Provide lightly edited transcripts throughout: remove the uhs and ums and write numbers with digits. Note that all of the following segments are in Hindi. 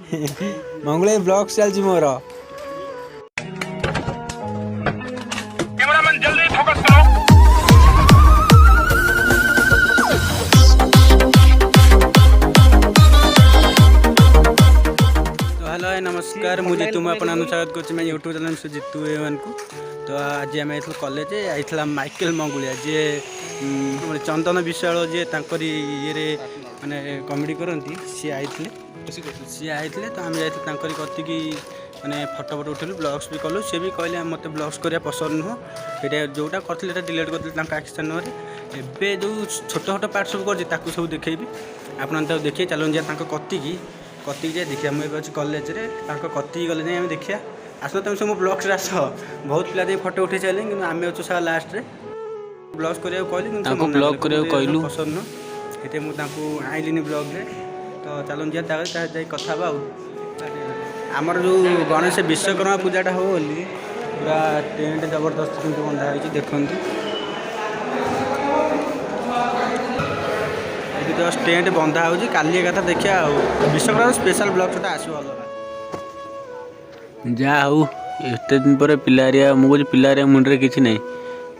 मंगुले ब्लॉग चलछि मोर। कैमरामैन जल्दी फोकस करो। तो हेलो नमस्कार मुझे तुम अपन स्वागत कर यूट्यूब चैनल से जितू एवन को। तो आज आम आई कॉलेज आई माइकेल मंगुलिया जी चंदन विशाल जी ये माने कॉमेडी करती सी आई तो आम जाकर कतिकी माने फटो फटो उठेलु ब्लॉग्स भी कलु सी भी कहले मत ब्लॉग्स करिया पसंद नुह ये जोटा करते डिलीट कर एक्शन एवं जो छोट छोट पार्ट सब कर सब देखी आप देखिए चलूँ जा कतिकी जाए देखिए मुझे अच्छी कॉलेज कति गले जाए देखिए आस तुम सब ब्लॉग्स आस बहुत पिला फटो उठे सारे कि आम अच्छु सारा लास्ट रे ब्लॉग्स करा कहलु पसंद नुह ये मुझे आईलिनी ब्लॉग रे। तो चलूँ जा कथा आमर जो गणेश विश्वकर्मा पूजाटा हो बोली पूरा टेंट जबरदस्त किंतु बंधा हो देखते जस्ट टेंट बंधा हो काली कथा देखिया विश्वकर्मा स्पेशल ब्लॉग आसो अलग जा हूँ एत दिन पर पिलारिया मुझे पिलारिया मुंडे किसी ना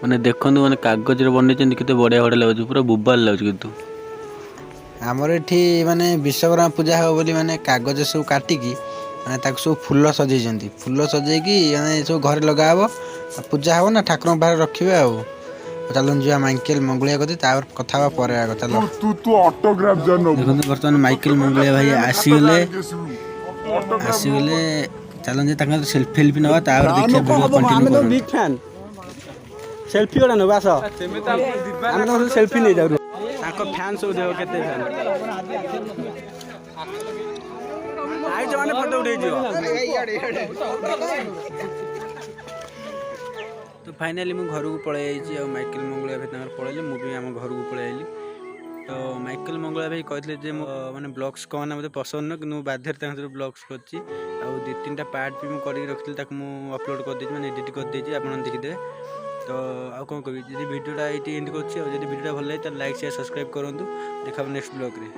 मैंने देखते मैंने कागज बन के बढ़िया बढ़िया लगे पूरा बुबाल लगे कितु आमर ये माने विश्वकर्मा पूजा हो बोली माने कागज सब काटिकी माने सब फूल सजे फूल सजेकी सब घर लगा पूजा हे ना ठाकुर बाहर रखिए चलो जा माइकेल मंगुलिया कथी कथा पर चलो देखो बर्तमान माइकेल मंगुलिया भाई आसीगले चलो जे सेल्फी सेल्फी नवा देखिए video continue big fan selfie गोटा नवा आस सेल्फी नहीं जाऊ फैन सब देव केते फैन आई जमाने फोटो उठे तो फाइनाली मु घर को पलि माइकेल मंगुलिया भाई पलैली मुझे आम घर को पलि तो माइकेल मंगुलिया भाई कहते माने ब्लॉग्स कहना मतलब पसंद न कि बाध्य ब्लॉग्स कर दु तीन टा पार्ट भी मुझे रखी अपलोड कर मैंने एडिट कर आप देखीदे। तो आउ कौन कह भिडियोटा ये एंड कर भिडियोटा भल लगे तो लाइक शेयर सब्सक्राइब करूँ देखा नेक्स्ट ब्लॉग रे।